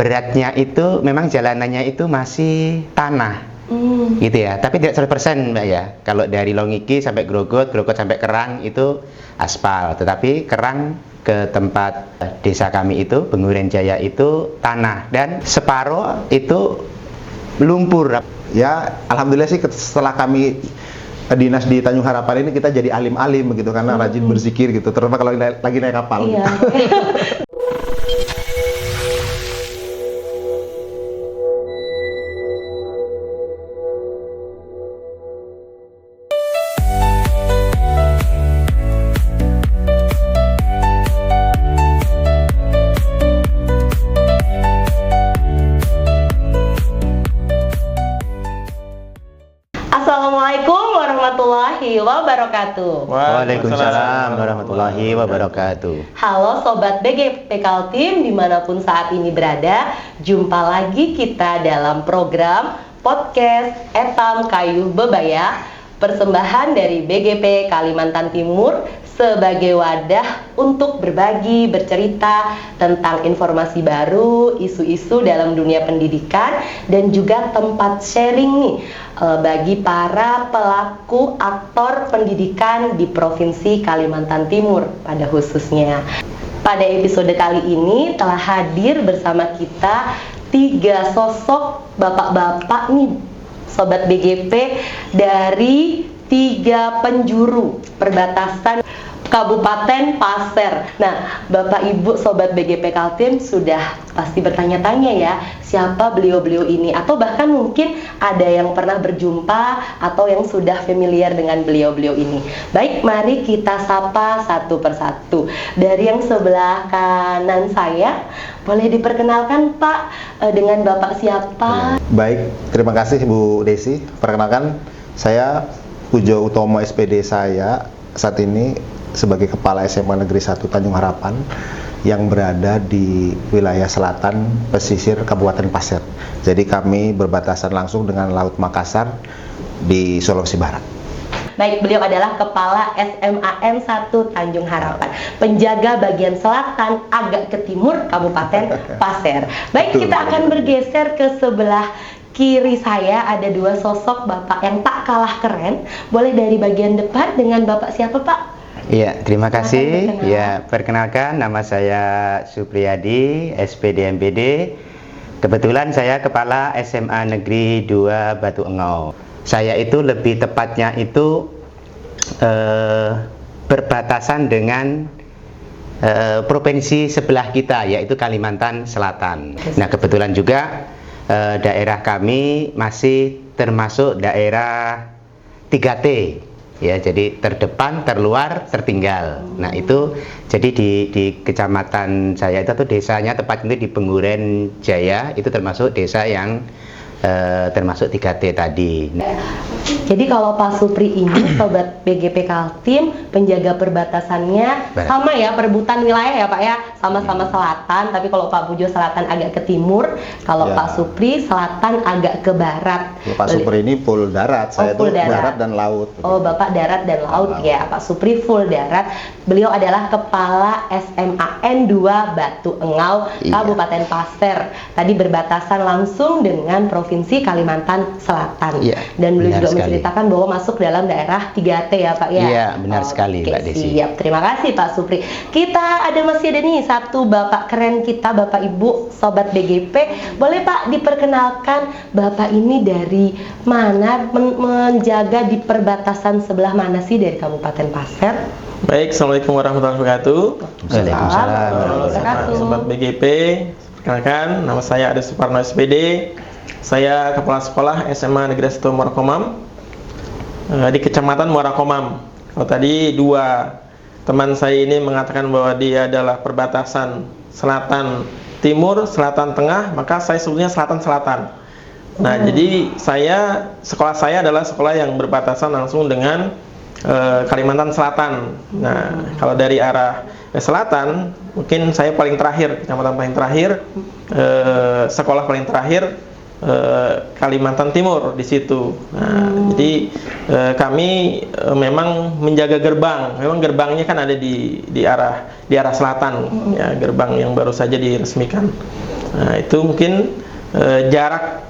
beratnya itu memang jalanannya itu masih tanah. Gitu ya, tapi tidak 100% Mbak ya. Kalau dari Longiki sampai Grogot, Grogot sampai Kerang itu aspal, tetapi Kerang ke tempat desa kami itu, Benguren Jaya itu tanah, dan separuh itu lumpur. Ya, alhamdulillah sih setelah kami dinas di Tanjung Harapan ini kita jadi alim-alim begitu karena rajin berzikir gitu, terutama kalau lagi naik kapal. Iya. Assalamualaikum warahmatullahi wabarakatuh. Waalaikumsalam warahmatullahi wabarakatuh. Halo Sobat BGP Kaltim dimanapun saat ini berada. Jumpa lagi kita dalam program podcast Etam Kayuh Bebaya, persembahan dari BGP Kalimantan Timur sebagai wadah untuk berbagi, bercerita tentang informasi baru, isu-isu dalam dunia pendidikan, dan juga tempat sharing nih bagi para pelaku aktor pendidikan di Provinsi Kalimantan Timur pada khususnya. Pada episode kali ini telah hadir bersama kita 3 sosok bapak-bapak nih Sobat BGP dari 3 penjuru perbatasan Kabupaten Pasir. Nah, Bapak Ibu Sobat BGP Kaltim sudah pasti bertanya-tanya ya, siapa beliau-beliau ini, atau bahkan mungkin ada yang pernah berjumpa atau yang sudah familiar dengan beliau-beliau ini. Baik, mari kita sapa satu persatu. Dari yang sebelah kanan saya, boleh diperkenalkan Pak, dengan Bapak siapa? Baik, terima kasih Bu Desi. Perkenalkan, saya Pujo Utomo SPD, saya saat ini sebagai Kepala SMA Negeri 1 Tanjung Harapan yang berada di wilayah selatan pesisir Kabupaten Pasir. Jadi kami berbatasan langsung dengan Laut Makassar di Sulawesi Barat. Baik, beliau adalah Kepala SMAN 1 Tanjung Harapan, penjaga bagian selatan agak ke timur Kabupaten Pasir. Baik, Betul, kita akan bergeser ke sebelah kiri saya. Ada 2 sosok bapak yang tak kalah keren. Boleh dari bagian depan dengan Bapak siapa Pak? Iya, terima kasih. Ya, perkenalkan nama saya Supriyadi, SPD MPD. Kebetulan saya Kepala SMA Negeri 2 Batu Engau. Saya itu lebih tepatnya itu berbatasan dengan provinsi sebelah kita, yaitu Kalimantan Selatan. Nah, kebetulan juga daerah kami masih termasuk daerah 3T. Ya, jadi terdepan, terluar, tertinggal. Nah, itu jadi di kecamatan saya itu, atau desanya tepatnya di Benguren Jaya, itu termasuk desa yang termasuk 3T tadi. Jadi kalau Pak Supri ini Sobat BGP Kaltim, penjaga perbatasannya Barat. sama ya, perebutan wilayah ya Pak ya, sama-sama selatan. Tapi kalau Pak Pujo selatan agak ke timur, kalau Ya. Pak Supri selatan agak ke barat. Pak Supri ini full darat, saya full tuh darat. darat dan laut. Oh, Bapak darat dan laut Laut. ya. Pak Supri full darat. Beliau adalah Kepala SMAN 2 Batu Engau, Iya. Kabupaten Pasir. Tadi berbatasan langsung dengan Provinsi Kalimantan Selatan. Iya, Dan beliau benar juga sekali. menceritakan bahwa masuk dalam daerah 3T ya Pak ya. Iya, benar sekali, Oke, Mbak Desi. siap. Terima kasih Pak Supri. Kita masih ada nih satu Bapak keren kita, Bapak Ibu Sobat BGP. Boleh Pak diperkenalkan Bapak ini dari mana, menjaga di perbatasan sebelah mana sih dari Kabupaten Pasir? Baik, Assalamualaikum warahmatullahi wabarakatuh. Waalaikumsalam warahmatullahi wabarakatuh. Sobat BGP, perkenalkan, nama saya Ade Suparno SPD. Saya Kepala Sekolah SMA Negeri 1 Muarakomam di Kecamatan Muarakomam. Kalau tadi 2 teman saya ini mengatakan bahwa dia adalah perbatasan selatan timur, selatan tengah, maka saya sebutnya selatan-selatan. Nah, jadi sekolah saya adalah sekolah yang berbatasan langsung dengan Kalimantan Selatan. Nah, kalau dari arah selatan, mungkin saya paling terakhir, kecamatan paling terakhir, sekolah paling terakhir Kalimantan Timur di situ. Nah, jadi kami memang menjaga gerbang. Memang gerbangnya kan ada di arah selatan, ya, gerbang yang baru saja diresmikan. Nah, itu mungkin jarak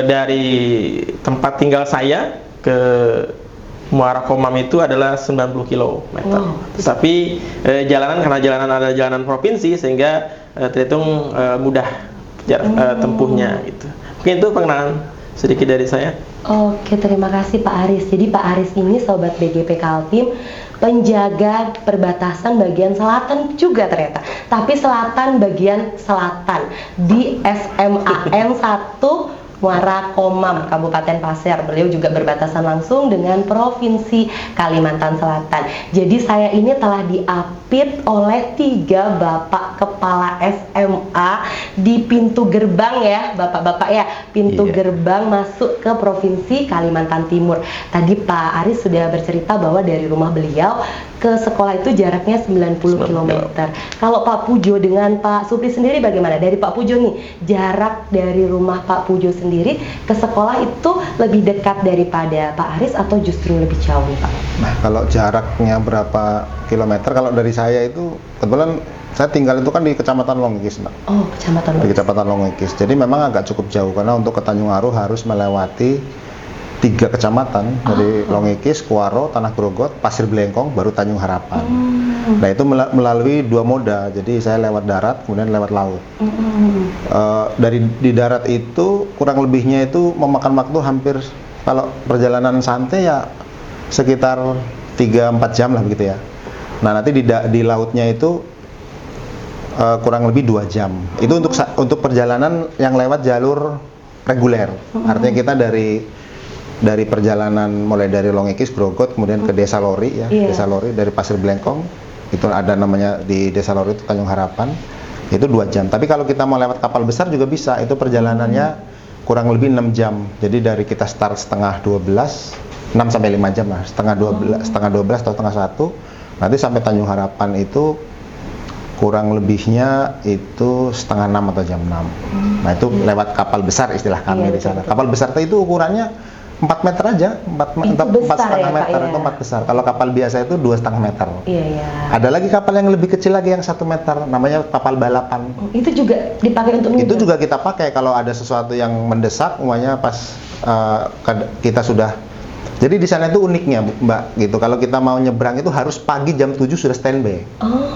dari tempat tinggal saya ke Muara Komam itu adalah 90 km. Tapi jalanan, karena jalanan ada jalanan provinsi, sehingga terhitung mudah jarak tempuhnya gitu. Mungkin itu pengenalan sedikit dari saya. Oke, terima kasih Pak Aris. Jadi Pak Aris ini Sobat BGP Kaltim penjaga perbatasan bagian selatan juga ternyata. Tapi selatan bagian selatan di SMAN 1 Muara Komam, Kabupaten Pasir. Beliau juga berbatasan langsung dengan Provinsi Kalimantan Selatan. Jadi saya ini telah diapit oleh 3 Bapak Kepala SMA di pintu gerbang ya, Bapak-bapak ya, pintu gerbang masuk ke Provinsi Kalimantan Timur. Tadi Pak Aris sudah bercerita bahwa dari rumah beliau ke sekolah itu jaraknya 90 km. Kalau Pak Pujo dengan Pak Supri sendiri bagaimana? Dari Pak Pujo nih, jarak dari rumah Pak Pujo sendiri ke sekolah itu lebih dekat daripada Pak Aris atau justru lebih jauh nih Pak? Nah, kalau jaraknya berapa kilometer, kalau dari saya itu kebetulan saya tinggal itu kan di Kecamatan Longikis, Mbak. Oh, Kecamatan Di Longikis. Kecamatan Longikis. Jadi memang agak cukup jauh karena untuk ke Tanjung Aru harus melewati 3 kecamatan, dari Longikis, Kuaro, Tanah Grogot, Pasir Blengkong, baru Tanjung Harapan. Nah, itu melalui 2 moda. Jadi saya lewat darat, kemudian lewat laut. Di darat itu kurang lebihnya itu memakan waktu hampir, kalau perjalanan santai ya sekitar 3-4 jam lah begitu ya. Nah, nanti di lautnya itu kurang lebih 2 jam. Itu untuk perjalanan yang lewat jalur reguler. Artinya kita dari perjalanan mulai dari Longikis, Grogot, kemudian ke Desa Lori ya, Desa Lori dari Pasir Blengkong, itu ada namanya di Desa Lori itu Tanjung Harapan, itu 2 jam. Tapi kalau kita mau lewat kapal besar juga bisa, itu perjalanannya kurang lebih 6 jam. Jadi dari kita start setengah 12, 6 sampai 5 jam lah, setengah 12 atau setengah 1, nanti sampai Tanjung Harapan itu kurang lebihnya itu setengah 6 atau jam 6. Nah, itu lewat kapal besar istilah kami di sana. Kapal besar itu ukurannya 4 meter aja, 4,5 meter, itu 4 besar. Kalau kapal biasa itu 2,5 meter. Ada lagi kapal yang lebih kecil lagi yang 1 meter, namanya kapal balapan. Itu juga dipakai untuk Itu juga kita pakai kalau ada sesuatu yang mendesak, umpamanya pas kita sudah. Jadi di sana itu uniknya, Mbak, gitu. Kalau kita mau nyebrang itu harus pagi jam 7 sudah standby.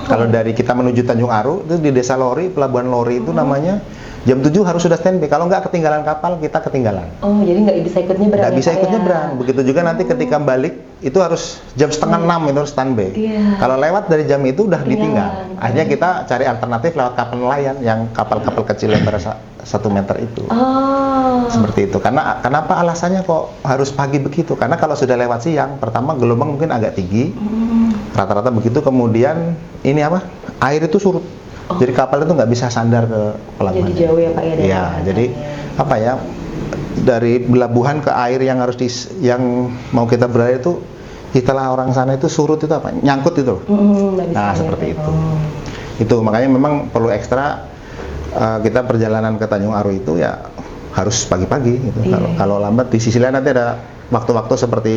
Kalau dari kita menuju Tanjung Aru itu di Desa Lori, Pelabuhan Lori itu namanya, jam 7 harus sudah standby. Kalau nggak ketinggalan kapal, kita ketinggalan. Oh, jadi nggak bisa ikut nyebrang. Nggak bisa ikut nyebrang. Begitu juga nanti ketika balik, itu harus jam setengah 6 itu harus standby. Kalau lewat dari jam itu udah ditinggal. Akhirnya kita cari alternatif lewat kapal nelayan, yang kapal-kapal kecil yang berasa 1 meter itu. Seperti itu. Karena kenapa alasannya kok harus pagi begitu? Karena kalau sudah lewat siang, pertama gelombang mungkin agak tinggi. Rata-rata begitu, kemudian ini apa? Air itu surut. Jadi kapal itu nggak bisa sandar ke pelabuhan. Jadi jauh ya Pak ya? Iya, jadi apa ya, dari pelabuhan ke air yang harus yang mau kita berlayar itu, istilah orang sana itu surut itu apa? Nyangkut itu. Nah, seperti itu. Itu makanya memang perlu ekstra kita perjalanan ke Tanjung Aru itu ya harus pagi-pagi gitu. Kalau lambat di sisi lain nanti ada waktu-waktu seperti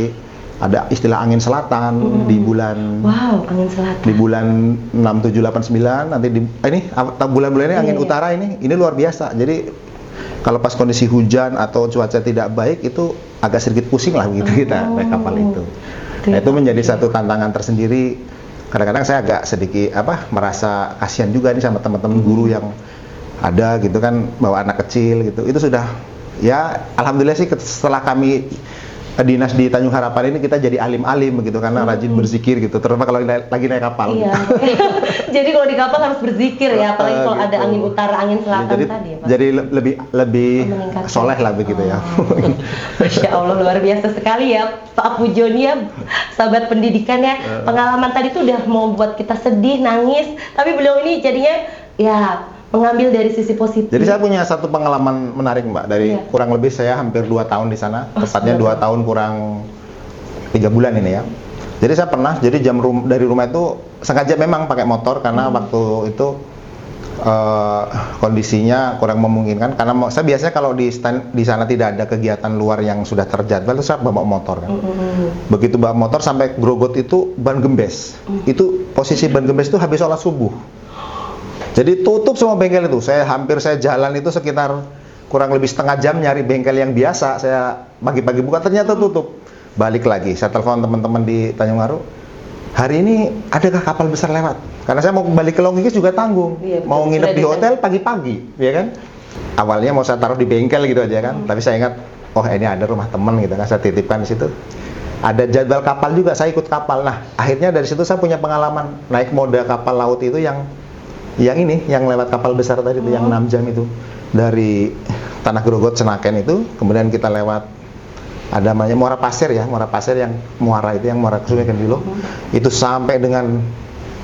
ada istilah angin selatan di bulan angin selatan. Di bulan 6, 7, 8, 9 nanti ini bulan-bulan ini angin utara ini luar biasa. Jadi kalau pas kondisi hujan atau cuaca tidak baik itu agak sedikit pusing lah begitu kita naik kapal itu. Nah, itu menjadi satu tantangan tersendiri. Kadang-kadang saya agak sedikit merasa kasihan juga nih sama teman-teman guru yang ada gitu kan, bawa anak kecil gitu. Itu sudah ya alhamdulillah sih setelah kami dinas di Tanjung Harapan ini kita jadi alim-alim begitu karena rajin berzikir gitu, terutama kalau lagi naik kapal. Iya. Jadi kalau di kapal harus berzikir ya, apalagi kalau ada angin utara, angin selatan jadi, tadi ya, Pak. Jadi lebih soleh lah begitu ya. Masya Allah, luar biasa sekali ya Pak Pujoni ya, sahabat pendidikan ya. Pengalaman tadi tuh udah mau buat kita sedih, nangis, tapi beliau ini jadinya ya mengambil dari sisi positif. Jadi saya punya satu pengalaman menarik Mbak, dari kurang lebih saya hampir 2 tahun di sana, tepatnya 2 tahun kurang 3 bulan ini ya. Jadi saya pernah, dari rumah itu sengaja memang pakai motor karena waktu itu kondisinya kurang memungkinkan karena saya biasanya kalau di sana tidak ada kegiatan luar yang sudah terjadwal, terus saya bawa motor kan. Begitu bawa motor sampai Grogot itu ban gembes. Itu posisi ban gembes itu habis sholat subuh. Jadi tutup semua bengkel itu. Saya jalan itu sekitar kurang lebih setengah jam nyari bengkel yang biasa. Saya pagi-pagi buka, ternyata tutup. Balik lagi, saya telepon teman-teman di Tanjung Aru. Hari ini adakah kapal besar lewat? Karena saya mau balik ke Longikis juga tanggung. Iya, mau nginep di hotel pagi-pagi, ya kan? Awalnya mau saya taruh di bengkel gitu aja kan. Tapi saya ingat, oh ini ada rumah teman gitu kan, saya titipkan di situ. Ada jadwal kapal juga, saya ikut kapal. Nah, akhirnya dari situ saya punya pengalaman naik moda kapal laut itu yang lewat kapal besar tadi itu yang 6 jam itu. Dari Tanah Grogot Senaken itu, kemudian kita lewat ada namanya Muara Pasir yang muara ke Sungai Kendilo. Itu sampai dengan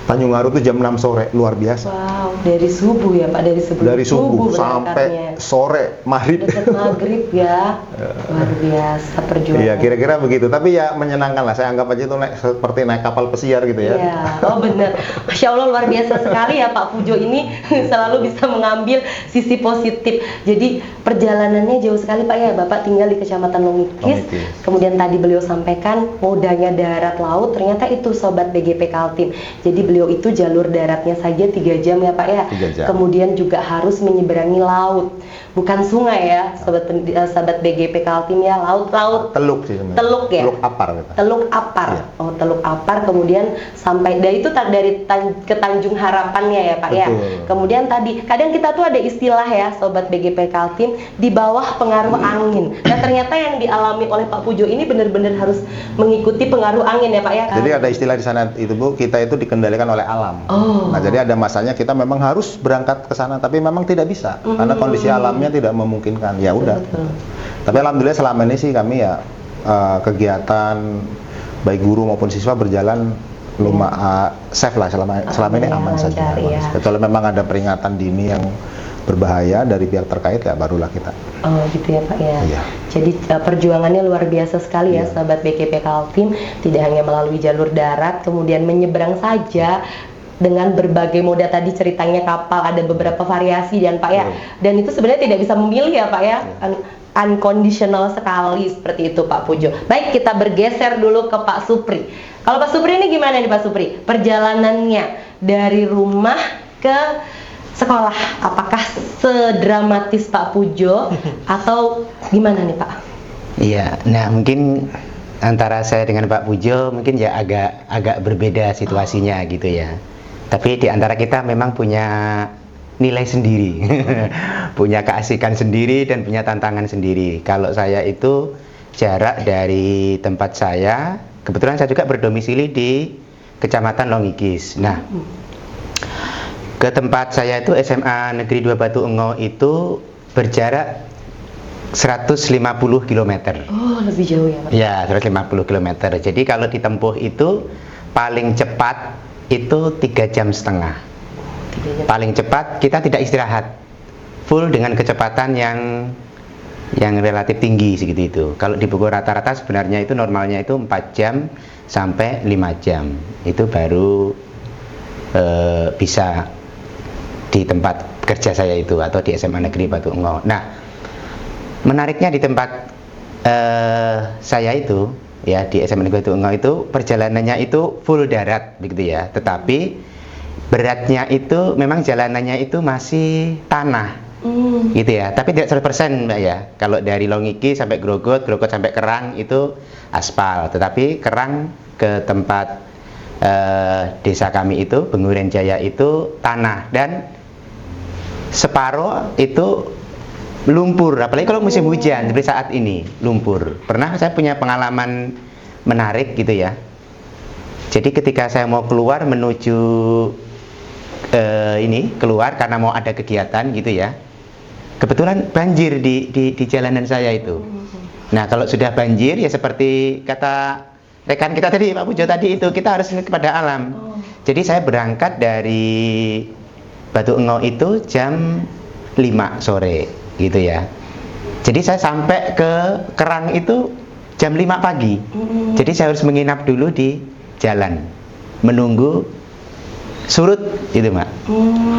Tanjung Aru itu jam 6 sore, luar biasa. Wow, dari subuh ya Pak, dari subuh sampai sore maghrib. Dekat maghrib ya, luar biasa perjuangan. Iya, kira-kira begitu. Tapi ya menyenangkan lah. Saya anggap aja itu seperti naik kapal pesiar gitu ya. Iya, oh benar. Masya Allah luar biasa sekali ya Pak Pujo ini selalu bisa mengambil sisi positif. Jadi perjalanannya jauh sekali Pak ya. Bapak tinggal di Kecamatan Longikis. Kemudian tadi beliau sampaikan modanya darat laut. Ternyata itu sobat BGP Kaltim. Jadi beliau itu jalur daratnya saja 3 jam ya Pak ya. 3 jam. Kemudian juga harus menyeberangi laut, bukan sungai ya, sahabat BGP Kaltim ya, laut. Teluk sih sebenarnya. Teluk ya. Teluk Apar. Gitu. Teluk Apar. Iya. Oh, Teluk Apar. Kemudian sampai dari itu ke Tanjung Harapannya ya Pak ya. Betul. Kemudian tadi kadang kita tuh ada istilah ya sobat BGP Kaltim, di bawah pengaruh angin. Nah ternyata yang dialami oleh Pak Pujo ini benar-benar harus mengikuti pengaruh angin ya Pak ya. Jadi ada istilah di sana itu Bu, kita itu dikendalikan oleh alam. Oh. Nah, jadi ada masanya kita memang harus berangkat ke sana, tapi memang tidak bisa karena kondisi alamnya tidak memungkinkan. Ya udah. Betul. Tapi alhamdulillah selama ini sih kami ya kegiatan baik guru maupun siswa berjalan safe lah selama ini aman saja. Ya. Kecuali memang ada peringatan dini yang berbahaya dari pihak terkait ya barulah kita. Oh gitu ya Pak ya. Iya. Jadi perjuangannya luar biasa sekali ya Iya. sahabat BGP Kaltim, tidak hanya melalui jalur darat, kemudian menyeberang saja dengan berbagai moda tadi ceritanya kapal, ada beberapa variasi dan Pak ya. Dan itu sebenarnya tidak bisa memilih ya Pak ya. Unconditional sekali seperti itu Pak Pujo. Baik, kita bergeser dulu ke Pak Supri. Kalau Pak Supri ini gimana nih Pak Supri? Perjalanannya dari rumah ke sekolah, apakah sedramatis Pak Pujo atau gimana nih Pak? Iya, nah mungkin antara saya dengan Pak Pujo mungkin ya agak berbeda situasinya gitu ya. Tapi di antara kita memang punya nilai sendiri, punya keasikan sendiri dan punya tantangan sendiri. Kalau saya itu jarak dari tempat saya, kebetulan saya juga berdomisili di Kecamatan Longikis. Nah, ke tempat saya itu SMA Negeri 2 Batu Engo itu berjarak 150 km. Oh, lebih jauh ya Pak? Ya, 150 km. Jadi kalau ditempuh itu paling cepat itu 3,5 jam. Paling cepat kita tidak istirahat, full dengan kecepatan yang relatif tinggi segitu itu. Kalau di buku rata-rata sebenarnya itu normalnya itu 4 jam sampai 5 jam. Itu baru bisa di tempat kerja saya itu atau di SMA Negeri Batu Engo. Nah, menariknya di tempat saya itu ya di SMA Negeri Batu Engo itu perjalanannya itu full darat begitu ya. Tetapi beratnya itu memang jalanannya itu masih tanah. Gitu ya. Tapi tidak 100% Mbak ya. Kalau dari Longiki sampai Grogot sampai Kerang itu aspal. Tetapi Kerang ke tempat desa kami itu Benguren Jaya itu tanah dan separuh itu lumpur, apalagi kalau musim hujan seperti saat ini lumpur. Pernah saya punya pengalaman menarik gitu ya. Jadi ketika saya mau keluar menuju keluar karena mau ada kegiatan gitu ya, kebetulan banjir di jalanan saya itu. Nah kalau sudah banjir ya seperti kata rekan kita tadi Pak Pujo tadi itu kita harus kepada alam. Jadi saya berangkat dari Batu Engo itu jam 5 sore gitu ya. Jadi saya sampai ke Kerang itu jam 5 pagi. Jadi saya harus menginap dulu di jalan menunggu surut itu Mbak.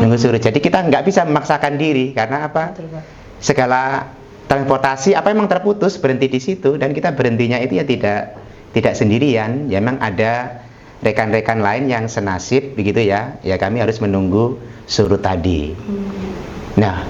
Nunggu surut. Jadi kita nggak bisa memaksakan diri karena apa? Betul, Pak. Segala transportasi apa memang terputus berhenti di situ dan kita berhentinya itu ya tidak sendirian. Ya memang ada rekan-rekan lain yang senasib begitu ya. Ya kami harus menunggu surut tadi. Nah,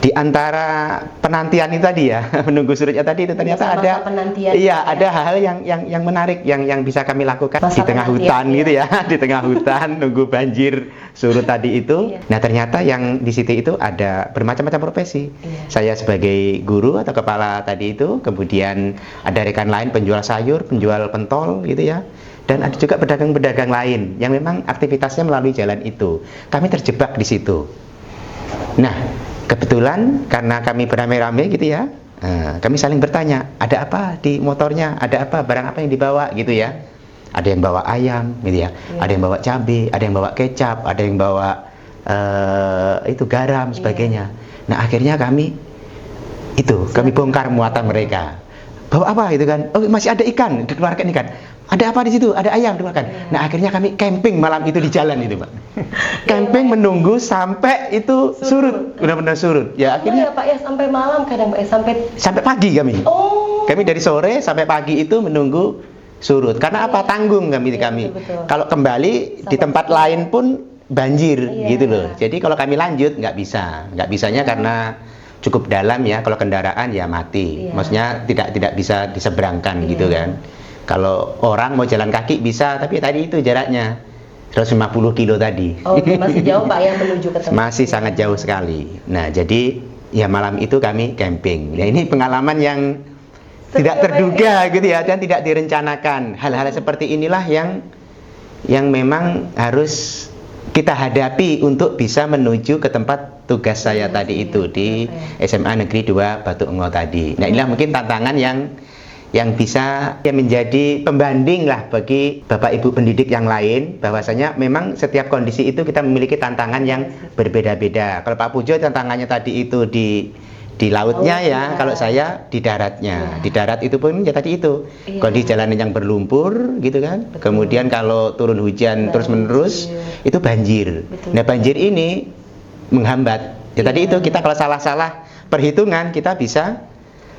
di antara penantian itu tadi ya, menunggu surutnya tadi itu ternyata Masa-masa ada penantian iya, ya. ada hal yang menarik yang bisa kami lakukan Masa di tengah penantian, hutan ya. gitu ya, di tengah hutan nunggu banjir surut tadi itu. Iya. Nah, ternyata yang di situ itu ada bermacam-macam profesi. Iya. Saya sebagai guru atau kepala tadi itu, kemudian ada rekan lain penjual sayur, penjual pentol gitu ya. Dan ada juga pedagang-pedagang lain yang memang aktivitasnya melalui jalan itu. Kami terjebak di situ. Nah, kebetulan karena kami beramai-ramai gitu ya, kami saling bertanya, ada apa di motornya, ada apa, barang apa yang dibawa gitu ya. Ada yang bawa ayam gitu ya, ada yang bawa cabai, ada yang bawa kecap, ada yang bawa itu garam sebagainya. Nah akhirnya kami bongkar muatan mereka. Bawa apa itu kan? Oh masih ada ikan, dikeluarkan ikan. Ada apa di situ? Ada ayam dikeluarkan. Nah akhirnya kami camping malam itu di jalan itu Pak. Camping menunggu sampai itu surut, benar-benar surut. Ya akhirnya ya Pak ya sampai malam kadang Pak ya sampai pagi kami. Oh. Kami dari sore sampai pagi itu menunggu surut. Karena apa? Tanggung kami. Betul. Kalau kembali di tempat lain pun banjir gitu loh. Jadi kalau kami lanjut nggak bisa. Nggak bisanya karena cukup dalam ya. Kalau kendaraan ya mati. Maksudnya tidak bisa diseberangkan gitu kan. Kalau orang mau jalan kaki bisa, tapi tadi itu jaraknya 150 kilo tadi. Oh, masih jauh Pak ya menuju ke tempat. Masih sangat jauh sekali. Nah, jadi ya malam itu kami camping. Ya ini pengalaman yang tidak terduga gitu ya dan tidak direncanakan. Hal-hal seperti inilah yang memang harus kita hadapi untuk bisa menuju ke tempat tugas saya tadi itu di SMA Negeri 2 Batu Engo tadi. Nah, inilah mungkin tantangan yang bisa menjadi pembanding lah bagi Bapak Ibu pendidik yang lain, bahwasanya memang setiap kondisi itu kita memiliki tantangan yang berbeda-beda. Kalau Pak Pujo tantangannya tadi itu di lautnya ya, kalau saya di daratnya. Di darat itu pun ya tadi itu kondisi jalanan yang berlumpur gitu kan. Kemudian kalau turun hujan terus-menerus itu banjir. Nah, banjir ini menghambat. Ya tadi itu kita kalau salah-salah perhitungan kita bisa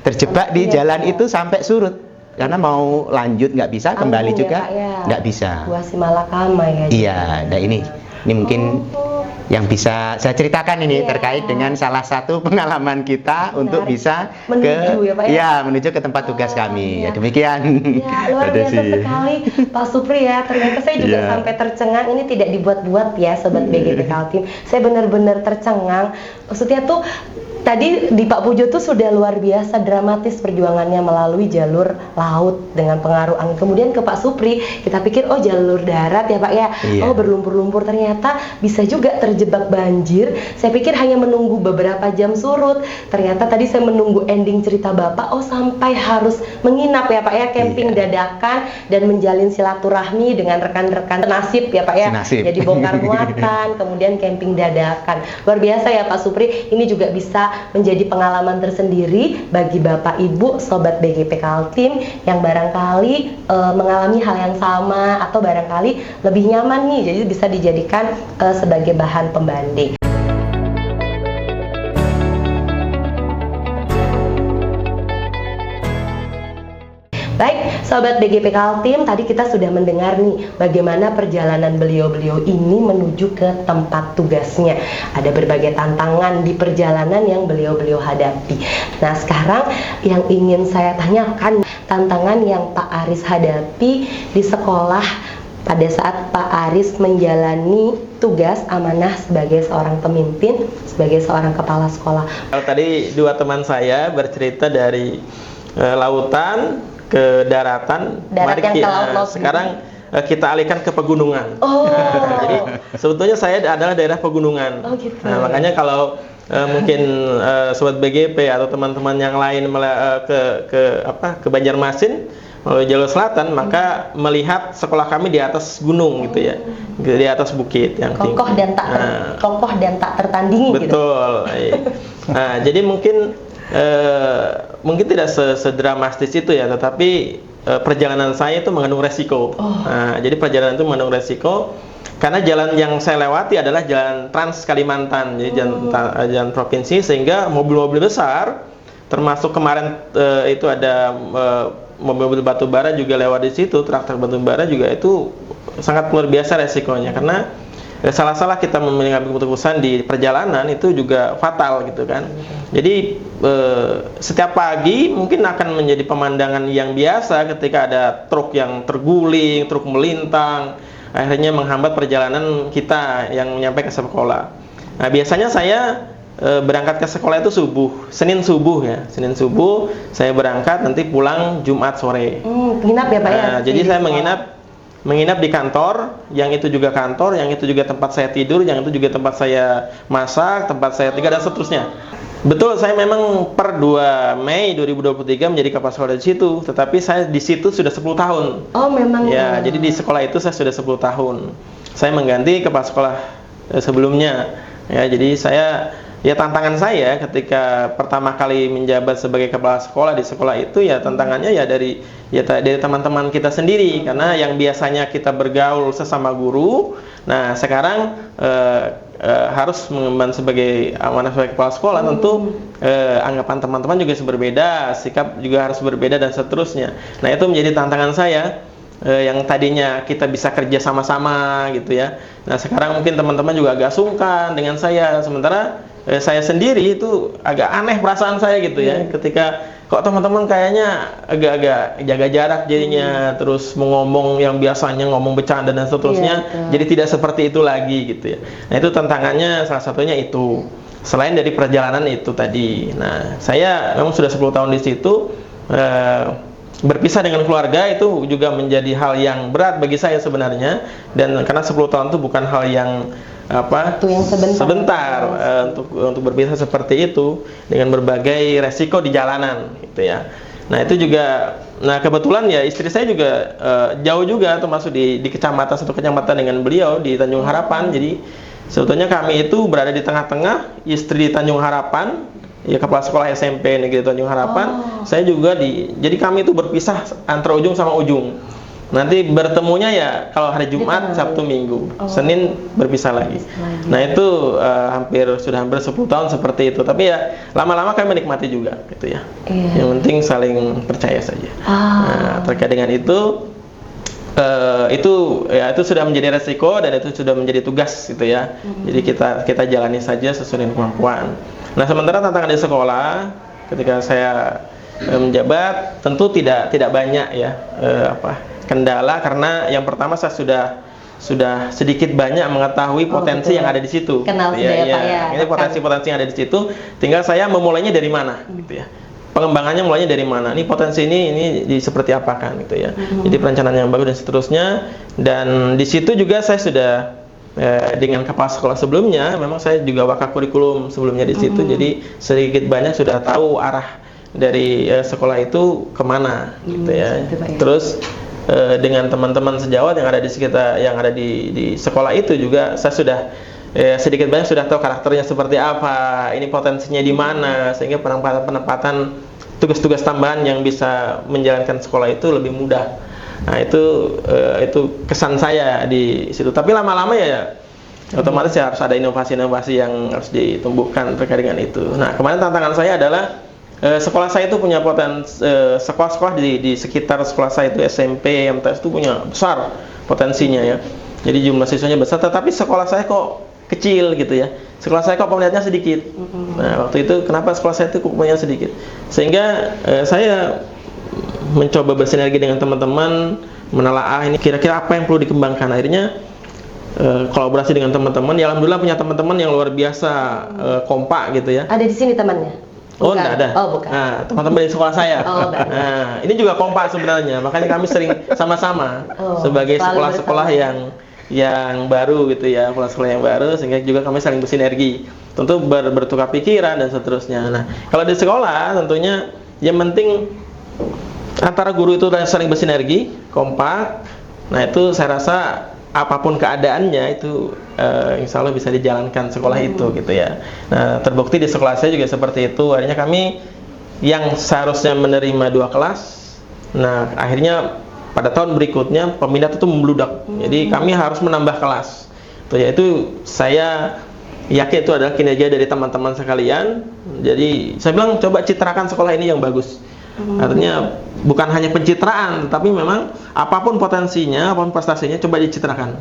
terjebak di jalan itu sampai surut karena mau lanjut nggak bisa, kembali juga nggak bisa. Buah si malakama ya. Iya, nah ini mungkin yang bisa saya ceritakan ini terkait dengan salah satu pengalaman kita untuk bisa menuju menuju ke tempat tugas kami. Ya demikian. Ya, luar biasa sekali Pak Supri ya. Ternyata saya juga sampai tercengang. Ini tidak dibuat-buat ya Sobat BGP Kaltim. Saya benar-benar tercengang. Maksudnya tuh tadi di Pak Pujo tuh sudah luar biasa dramatis perjuangannya melalui jalur laut dengan pengaruh angin. Kemudian ke Pak Supri, kita pikir oh jalur darat ya Pak ya. Oh berlumpur-lumpur, ternyata bisa juga terjebak banjir. Saya pikir hanya menunggu beberapa jam surut. Ternyata tadi saya menunggu ending cerita Bapak, oh sampai harus menginap ya Pak ya, camping dadakan dan menjalin silaturahmi dengan rekan-rekan nasib ya Pak ya. Jadi bongkar muatan, kemudian camping dadakan. Luar biasa ya Pak Supri. Ini juga bisa menjadi pengalaman tersendiri bagi Bapak Ibu Sobat BGP Kaltim yang barangkali mengalami hal yang sama atau barangkali lebih nyaman nih, jadi bisa dijadikan sebagai bahan pembanding. Baik, Sobat BGP Kaltim, tadi kita sudah mendengar nih bagaimana perjalanan beliau-beliau ini menuju ke tempat tugasnya. Ada berbagai tantangan di perjalanan yang beliau-beliau hadapi. Nah, sekarang yang ingin saya tanyakan, tantangan yang Pak Aris hadapi di sekolah pada saat Pak Aris menjalani tugas amanah sebagai seorang pemimpin, sebagai seorang kepala sekolah. Kalau tadi dua teman saya bercerita dari lautan ke daratan, Darat yang ke laut. Sekarang kita alihkan ke pegunungan. Oh. Jadi sebetulnya saya adalah daerah pegunungan. Oh, gitu. Nah, makanya kalau mungkin Sobat BGP atau teman-teman yang lain ke Banjarmasin melalui jalur selatan, maka melihat sekolah kami di atas gunung gitu ya, di atas bukit yang tinggi. Kokoh dan tak tertandingi. Betul. Gitu. Nah, jadi mungkin tidak sedramatis itu ya, tetapi perjalanan saya itu mengandung resiko. Nah, jadi perjalanan itu mengandung resiko karena jalan yang saya lewati adalah jalan Trans Kalimantan, jadi jalan provinsi, sehingga mobil-mobil besar, termasuk kemarin itu ada mobil batu bara juga lewat di situ, traktor batu bara juga, itu sangat luar biasa resikonya, karena salah-salah kita mengambil keputusan di perjalanan itu juga fatal gitu kan. Jadi setiap pagi mungkin akan menjadi pemandangan yang biasa ketika ada truk yang terguling, truk melintang, akhirnya menghambat perjalanan kita yang nyampe ke sekolah. Nah, biasanya saya berangkat ke sekolah itu Senin subuh saya berangkat, nanti pulang Jumat sore. Menginap ya Pak ya? Nah, jadi saya menginap di kantor, yang itu juga kantor, yang itu juga tempat saya tidur, yang itu juga tempat saya masak, tempat saya tinggal, dan seterusnya. Betul, saya memang per 2 Mei 2023 menjadi kepala sekolah di situ, tetapi saya di situ sudah 10 tahun. Oh, memang. Ya, jadi di sekolah itu saya sudah 10 tahun. Saya mengganti kepala sekolah sebelumnya. Ya, jadi tantangan saya ketika pertama kali menjabat sebagai kepala sekolah di sekolah itu, ya tantangannya dari teman-teman kita sendiri, karena yang biasanya kita bergaul sesama guru, nah sekarang harus mengemban sebagai amanah sebagai kepala sekolah, tentu anggapan teman-teman juga berbeda, sikap juga harus berbeda, dan seterusnya. Nah, itu menjadi tantangan saya. Yang tadinya kita bisa kerja sama-sama gitu ya. Nah, sekarang mungkin teman-teman juga agak sungkan dengan saya, sementara saya sendiri itu agak aneh perasaan saya gitu ya, ketika kok teman-teman kayaknya agak-agak jaga jarak jadinya, terus ngomong yang biasanya ngomong bercanda dan seterusnya, jadi tidak seperti itu lagi gitu ya. Nah, itu tantangannya salah satunya itu, selain dari perjalanan itu tadi. Nah, saya memang sudah 10 tahun di situ. Berpisah dengan keluarga itu juga menjadi hal yang berat bagi saya sebenarnya, dan karena 10 tahun itu bukan hal yang yang sebentar untuk berpisah seperti itu, dengan berbagai resiko di jalanan gitu ya. Nah, itu juga, nah kebetulan ya istri saya juga jauh juga, termasuk di kecamatan, satu kecamatan dengan beliau di Tanjung Harapan. Jadi sebetulnya kami itu berada di tengah-tengah, istri di Tanjung Harapan, ya kepala sekolah SMP Negeri Tanjung Harapan. Saya juga jadi kami itu berpisah antara ujung sama ujung. Nanti bertemunya ya kalau hari Jumat, Sabtu, Minggu, Senin berpisah lagi. Nah, itu sudah hampir 10 tahun seperti itu. Tapi ya lama-lama kami menikmati juga gitu ya. Yang penting saling percaya saja. Nah, terkait dengan itu sudah menjadi resiko, dan itu sudah menjadi tugas gitu ya. Jadi kita jalani saja sesuai dengan kemampuan. Nah, sementara tantangan di sekolah ketika saya menjabat tentu tidak banyak ya kendala, karena yang pertama saya sudah sedikit banyak mengetahui potensi yang ada di situ. Kenal sudah ya Pak ya. Ini potensi yang ada di situ, tinggal saya memulainya dari mana gitu ya. Pengembangannya mulainya dari mana? Ini potensi ini seperti apa kan gitu ya. Jadi perencanaan yang bagus dan seterusnya. Dan di situ juga saya sudah dengan kepala sekolah sebelumnya, memang saya juga wakil kurikulum sebelumnya di situ. Jadi sedikit banyak sudah tahu arah dari sekolah itu kemana gitu ya. Terus dengan teman-teman sejawat yang ada di sekitar, yang ada di sekolah itu juga saya sudah sedikit banyak sudah tahu karakternya seperti apa, ini potensinya di mana, sehingga penempatan tugas-tugas tambahan yang bisa menjalankan sekolah itu lebih mudah. Nah, itu kesan saya di situ. Tapi lama-lama ya otomatis ya harus ada inovasi-inovasi yang harus ditumbuhkan terkait dengan itu. Nah, kemarin tantangan saya adalah sekolah saya itu punya potensi, sekolah-sekolah di sekitar sekolah saya itu SMP, MTS itu punya besar potensinya ya. Jadi jumlah siswanya besar, tetapi sekolah saya kok kecil gitu ya. Sekolah saya kok peminatnya sedikit. Nah, waktu itu kenapa sekolah saya itu peminatnya sedikit? Sehingga saya mencoba bersinergi dengan teman-teman, menelaah ini kira-kira apa yang perlu dikembangkan. Akhirnya kolaborasi dengan teman-teman. Ya, alhamdulillah punya teman-teman yang luar biasa kompak gitu ya. Ada di sini temannya? Oh, enggak ada. Oh, bukan. Nah, teman-teman dari sekolah saya. Nah, ini juga kompak sebenarnya. Makanya kami sering sama-sama sebagai sekolah-sekolah yang baru gitu ya, sekolah-sekolah yang baru, sehingga juga kami saling bersinergi. Tentu bertukar pikiran dan seterusnya. Nah, kalau di sekolah tentunya yang penting antara guru itu saling bersinergi, kompak. Nah, itu saya rasa apapun keadaannya itu insya Allah bisa dijalankan sekolah itu gitu ya. Nah, terbukti di sekolah saya juga seperti itu. Akhirnya kami yang seharusnya menerima 2 kelas, nah akhirnya pada tahun berikutnya peminat itu membludak. Jadi kami harus menambah kelas. Yaitu saya yakin itu adalah kinerja dari teman-teman sekalian. Jadi saya bilang coba citrakan sekolah ini yang bagus. Artinya bukan hanya pencitraan, tapi memang apapun potensinya, apapun prestasinya coba dicitrakan.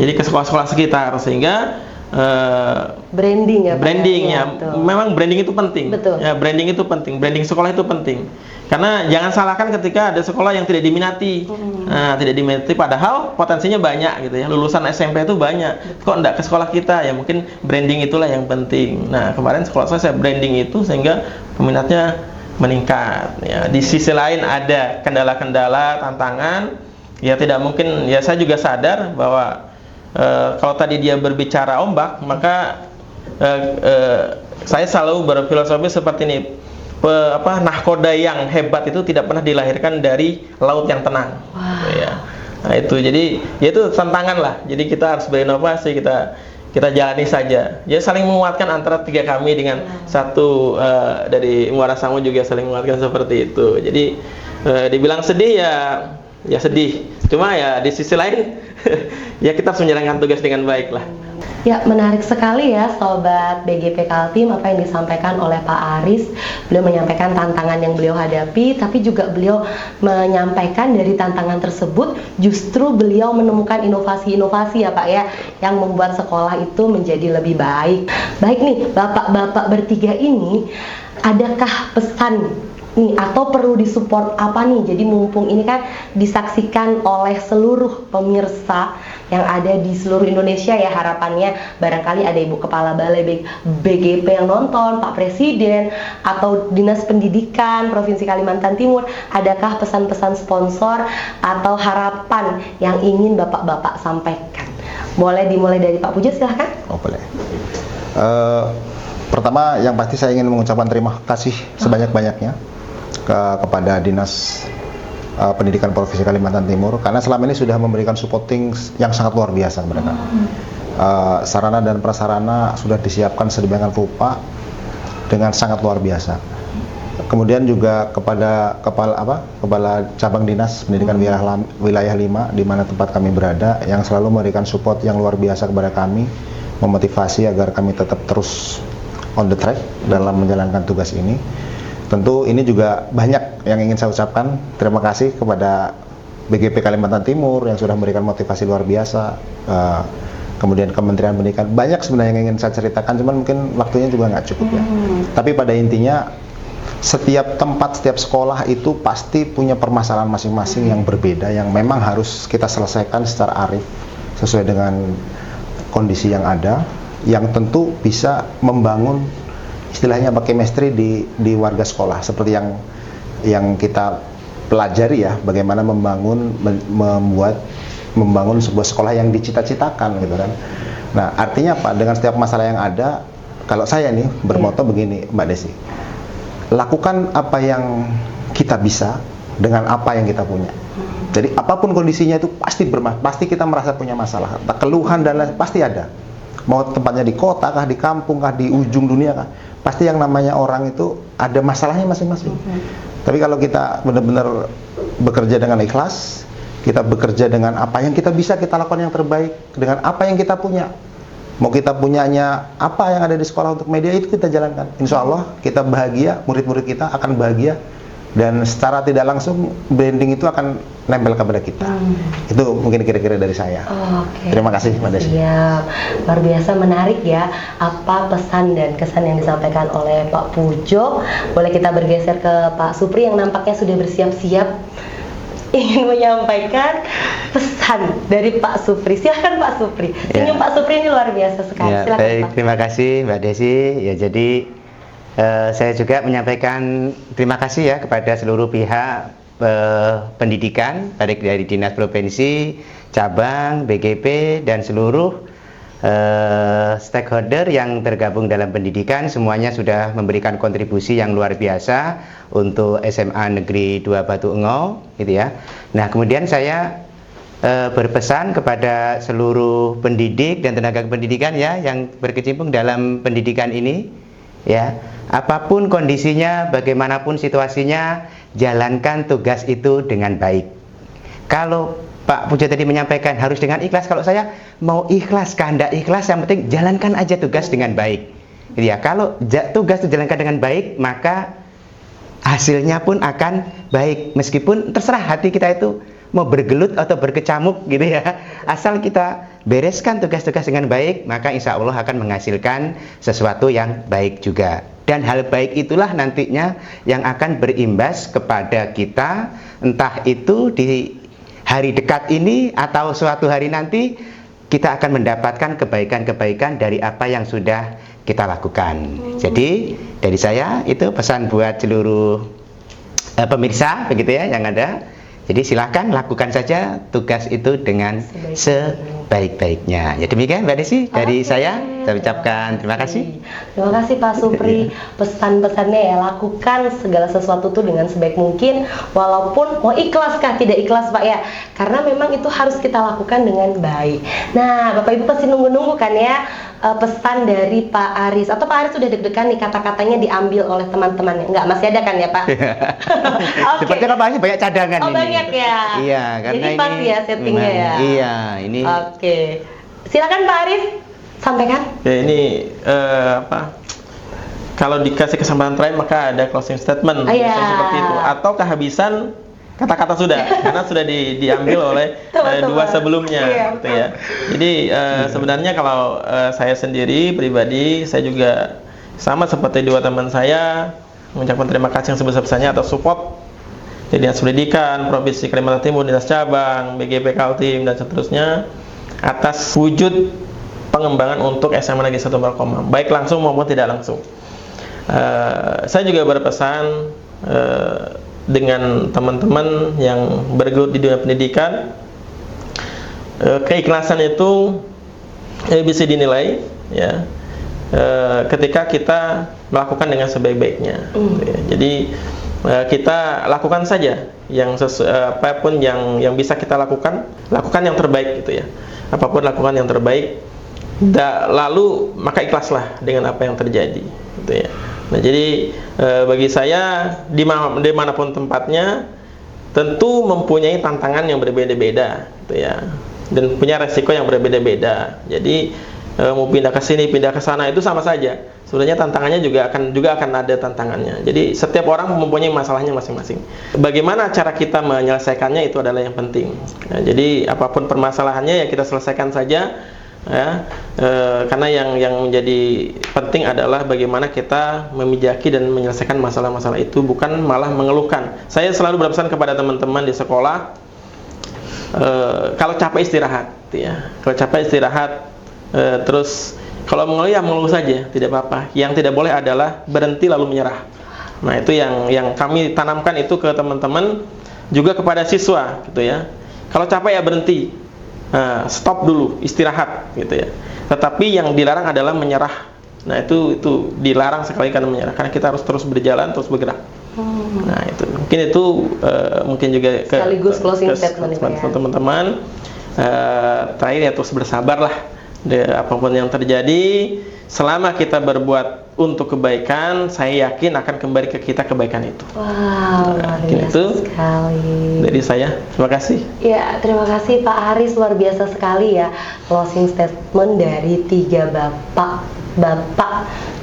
Jadi ke sekolah-sekolah sekitar sehingga branding ya Pak? Branding ya, Betul. memang branding itu penting. Betul. Ya, branding itu penting, branding sekolah itu penting. Karena jangan salahkan ketika ada sekolah yang tidak diminati. Nah, tidak diminati padahal potensinya banyak gitu ya. Lulusan SMP itu banyak. Kok enggak ke sekolah kita? Ya mungkin branding itulah yang penting. Nah, kemarin sekolah saya branding itu sehingga peminatnya meningkat ya. Di sisi lain ada kendala-kendala, tantangan. Ya tidak mungkin, ya saya juga sadar bahwa kalau tadi dia berbicara ombak, maka saya selalu berfilosofi seperti ini. Nahkoda yang hebat itu tidak pernah dilahirkan dari laut yang tenang. Ya. Nah itu, jadi ya itu tantangan lah. Jadi kita harus berinovasi, kita jalani saja. Ya saling menguatkan antara tiga kami dengan satu dari Muara Samu juga saling menguatkan seperti itu. Jadi dibilang sedih ya sedih. Cuma ya di sisi lain ya kita harus menjalankan tugas dengan baik lah. Ya, menarik sekali ya Sobat BGP Kaltim apa yang disampaikan oleh Pak Aris. Beliau menyampaikan tantangan yang beliau hadapi, tapi juga beliau menyampaikan dari tantangan tersebut justru beliau menemukan inovasi-inovasi ya Pak ya, yang membuat sekolah itu menjadi lebih baik. Baik nih, Bapak-bapak bertiga ini, adakah pesan nih atau perlu disupport apa nih? Jadi mumpung ini kan disaksikan oleh seluruh pemirsa yang ada di seluruh Indonesia ya, harapannya barangkali ada Ibu Kepala Balai BGP yang nonton, Pak Presiden atau Dinas Pendidikan Provinsi Kalimantan Timur, adakah pesan-pesan sponsor atau harapan yang ingin Bapak-bapak sampaikan? Boleh dimulai dari Pak Pujo, silahkan. Oh boleh. Pertama yang pasti saya ingin mengucapkan terima kasih sebanyak-banyaknya kepada Dinas Pendidikan Provinsi Kalimantan Timur karena selama ini sudah memberikan supporting yang sangat luar biasa kepada kami. Sarana dan prasarana sudah disiapkan sedemikian rupa dengan sangat luar biasa. Kemudian juga kepada kepala cabang Dinas Pendidikan wilayah 5 di mana tempat kami berada yang selalu memberikan support yang luar biasa kepada kami, memotivasi agar kami tetap terus on the track dalam menjalankan tugas ini. Tentu ini juga banyak yang ingin saya ucapkan. Terima kasih kepada BGP Kalimantan Timur yang sudah memberikan motivasi luar biasa. Kemudian Kementerian Pendidikan, banyak sebenarnya yang ingin saya ceritakan, cuman mungkin waktunya juga nggak cukup ya. Tapi pada intinya setiap tempat, setiap sekolah itu pasti punya permasalahan masing-masing yang berbeda, yang memang harus kita selesaikan secara arif sesuai dengan kondisi yang ada, yang tentu bisa membangun istilahnya chemistry di warga sekolah seperti yang kita pelajari ya, bagaimana membangun sebuah sekolah yang dicita-citakan gitu kan. Nah, artinya apa? Dengan setiap masalah yang ada, kalau saya nih bermoto begini, Mbak Desi. Lakukan apa yang kita bisa dengan apa yang kita punya. Jadi apapun kondisinya itu pasti kita merasa punya masalah. Keluhan dan lain pasti ada. Mau tempatnya di kota kah, di kampung kah, di ujung dunia kah, pasti yang namanya orang itu ada masalahnya masing-masing. Tapi kalau kita benar-benar bekerja dengan ikhlas, kita bekerja dengan apa yang kita bisa, kita lakukan yang terbaik dengan apa yang kita punya. Mau kita punyanya apa yang ada di sekolah untuk media itu kita jalankan. Insya Allah kita bahagia, murid-murid kita akan bahagia. Dan secara tidak langsung branding itu akan nempel kepada kita. Itu mungkin kira-kira dari saya. Oke. Terima kasih Mbak Desi. Siap. Luar biasa menarik ya apa pesan dan kesan yang disampaikan oleh Pak Pujo. Boleh kita bergeser ke Pak Supri yang nampaknya sudah bersiap-siap ingin menyampaikan pesan dari Pak Supri. Silahkan Pak Supri. Senyum Pak Supri ini luar biasa sekali. Ya, Silahkan baik, Pak. terima kasih Mbak Desi. Ya, jadi saya juga menyampaikan terima kasih ya kepada seluruh pihak pendidikan, baik dari Dinas Provinsi, cabang, BGP, dan seluruh stakeholder yang tergabung dalam pendidikan. Semuanya sudah memberikan kontribusi yang luar biasa untuk SMA Negeri 2 Batu Engo, gitu ya. Nah, kemudian saya berpesan kepada seluruh pendidik dan tenaga pendidikan ya yang berkecimpung dalam pendidikan ini, ya. Apapun kondisinya, bagaimanapun situasinya, jalankan tugas itu dengan baik. kalau Pak Pujo tadi menyampaikan harus dengan ikhlas, kalau saya mau ikhlas, kehendak ikhlas, yang penting jalankan aja tugas dengan baik. Gitu ya. Kalau tugas dijalankan dengan baik, maka hasilnya pun akan baik. Meskipun terserah hati kita itu mau bergelut atau berkecamuk gitu ya. Asal kita bereskan tugas-tugas dengan baik, maka insya Allah akan menghasilkan sesuatu yang baik juga. Dan hal baik itulah nantinya yang akan berimbas kepada kita, entah itu di hari dekat ini atau suatu hari nanti kita akan mendapatkan kebaikan-kebaikan dari apa yang sudah kita lakukan. Jadi dari saya itu pesan buat seluruh pemirsa begitu ya yang ada. Jadi silakan lakukan saja tugas itu dengan sebaik-baiknya. Ya demikian Mbak Desi dari saya ucapkan terima kasih. Terima kasih Pak Supri, pesan-pesannya ya, lakukan segala sesuatu tuh dengan sebaik mungkin, walaupun mau ikhlas kah tidak ikhlas Pak ya, karena memang itu harus kita lakukan dengan baik. Nah Bapak Ibu pasti nunggu-nunggu kan ya pesan dari Pak Aris, atau Pak Aris sudah deg-degan nih kata-katanya diambil oleh teman-temannya? Enggak, masih ada kan ya Pak? Okay. Sepertinya Bapaknya banyak cadangan ini. Banyak ya? Iya, karena jadi pas ini ya settingnya ya? Iya, ini. Oke. Silakan Pak Aris, sampaikan. Ya ini kalau dikasih kesempatan terakhir maka ada closing statement seperti itu, atau kehabisan kata-kata sudah karena sudah diambil oleh dua sebelumnya gitu ya. Jadi sebenarnya kalau saya sendiri pribadi, saya juga sama seperti dua teman saya mengucapkan terima kasih yang sebesar-besarnya atas support dari Dinas Pendidikan Provinsi Kalimantan Timur, Dinas Cabang, BGP Kaltim dan seterusnya atas wujud pengembangan untuk SMA Negeri 1 Markomam, baik langsung maupun tidak langsung. Saya juga berpesan dengan teman-teman yang bergelut di dunia pendidikan, keikhlasan itu bisa dinilai ya ketika kita melakukan dengan sebaik-baiknya. Jadi kita lakukan saja yang apapun yang bisa kita lakukan yang terbaik gitu ya. Apapun lakukan yang terbaik, lalu maka ikhlaslah dengan apa yang terjadi gitu ya. Nah jadi bagi saya dimanapun tempatnya tentu mempunyai tantangan yang berbeda-beda gitu ya, dan punya resiko yang berbeda-beda. Jadi mau pindah ke sini, pindah ke sana itu sama saja. Sebenarnya tantangannya juga akan ada tantangannya. Jadi setiap orang mempunyai masalahnya masing-masing. Bagaimana cara kita menyelesaikannya itu adalah yang penting. Nah, jadi apapun permasalahannya ya kita selesaikan saja. Ya, karena yang menjadi penting adalah bagaimana kita memijaki dan menyelesaikan masalah-masalah itu, bukan malah mengeluhkan. Saya selalu berpesan kepada teman-teman di sekolah, kalau capek istirahat, ya. Kalau capek istirahat, terus kalau mengeluh ya mengeluh saja, tidak apa-apa. Yang tidak boleh adalah berhenti lalu menyerah. Nah itu yang kami tanamkan itu ke teman-teman, juga kepada siswa, gitu ya. Kalau capek ya berhenti. Stop dulu, istirahat gitu ya. Tetapi yang dilarang adalah menyerah. Nah itu dilarang sekali karena menyerah, karena kita harus terus berjalan, terus bergerak. Nah itu mungkin juga sekaligus closing statement teman-teman. Terakhir ya terus bersabarlah. Apapun yang terjadi, selama kita berbuat untuk kebaikan, saya yakin akan kembali ke kita kebaikan itu. Wow, luar biasa itu sekali. dari saya, terima kasih. Ya, terima kasih Pak Aris, luar biasa sekali ya closing statement dari 3 bapak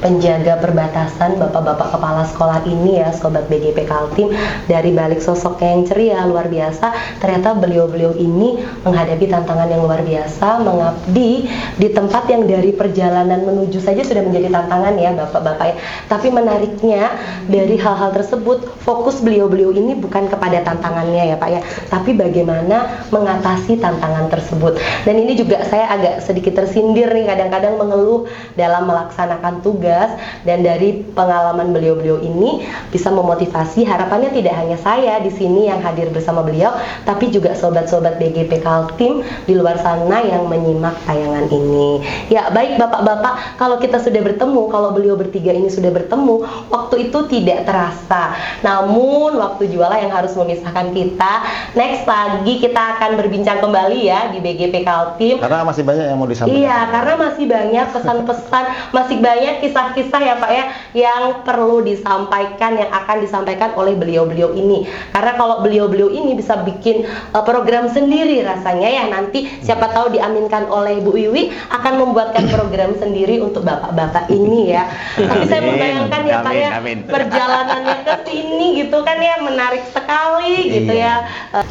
penjaga perbatasan, bapak-bapak kepala sekolah ini ya, sobat BGP Kaltim. Dari balik sosoknya yang ceria luar biasa, ternyata beliau-beliau ini menghadapi tantangan yang luar biasa, mengabdi di tempat yang dari perjalanan menuju saja sudah menjadi tantangan ya bapak-bapak ya. Tapi menariknya dari hal-hal tersebut, fokus beliau-beliau ini bukan kepada tantangannya ya Pak ya, tapi bagaimana mengatasi tantangan tersebut. Dan ini juga saya agak sedikit tersindir nih, kadang-kadang mengeluh dalam melaksanakan tugas, dan dari pengalaman beliau-beliau ini bisa memotivasi. Harapannya tidak hanya saya di sini yang hadir bersama beliau, tapi juga sobat-sobat BGP Kaltim di luar sana yang menyimak tayangan ini. Ya baik bapak-bapak, kalau kita sudah bertemu, kalau beliau bertiga ini sudah bertemu, waktu itu tidak terasa. Namun waktu jualah yang harus memisahkan kita. Next lagi kita akan berbincang kembali ya di BGP Kaltim. Karena masih banyak yang mau disampaikan. Iya, karena masih banyak pesan-pesan masih banyak kisah-kisah ya Pak ya yang perlu disampaikan, yang akan disampaikan oleh beliau-beliau ini. Karena kalau beliau-beliau ini bisa bikin program sendiri rasanya ya, nanti siapa tahu diaminkan oleh Bu Wiwi akan membuatkan program sendiri untuk bapak-bapak ini ya. Tapi saya membayangkan ya Pak ya, perjalanannya ke sini gitu kan ya, menarik sekali gitu ya.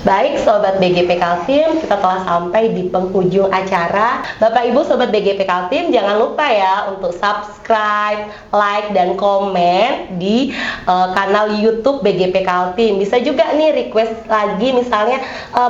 Baik Sobat BGP Kaltim, kita telah sampai di penghujung acara. Bapak Ibu Sobat BGP Kaltim, jangan lupa ya untuk subscribe, like, dan komen di kanal YouTube BGP Kaltim. Bisa juga nih request lagi, misalnya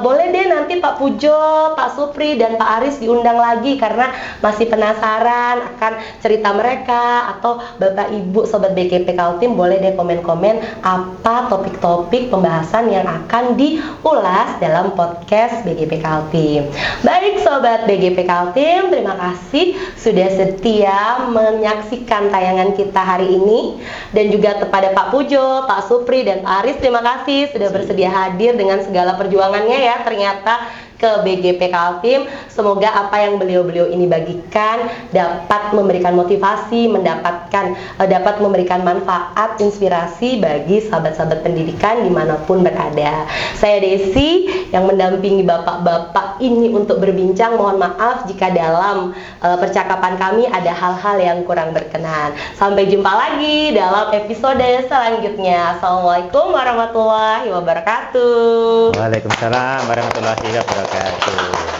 boleh deh nanti Pak Pujo, Pak Supri, dan Pak Aris diundang lagi karena masih penasaran akan cerita mereka. Atau Bapak Ibu Sobat BGP Kaltim boleh deh komen-komen apa topik-topik pembahasan yang akan diulas dalam podcast BGP Kaltim. Baik Sobat BGP Kaltim, terima kasih sudah setia menyaksikan tayangan kita hari ini. Dan juga kepada Pak Pujo, Pak Supri, dan Pak Aris, terima kasih sudah bersedia hadir dengan segala perjuangannya ya ternyata ke BGP Kaltim. Semoga apa yang beliau-beliau ini bagikan dapat memberikan motivasi, dapat memberikan manfaat, inspirasi bagi sahabat-sahabat pendidikan dimanapun berada. Saya Desi yang mendampingi bapak-bapak ini untuk berbincang. Mohon maaf jika dalam percakapan kami ada hal-hal yang kurang berkenan. Sampai jumpa lagi dalam episode selanjutnya. Assalamualaikum warahmatullahi wabarakatuh. Waalaikumsalam warahmatullahi wabarakatuh.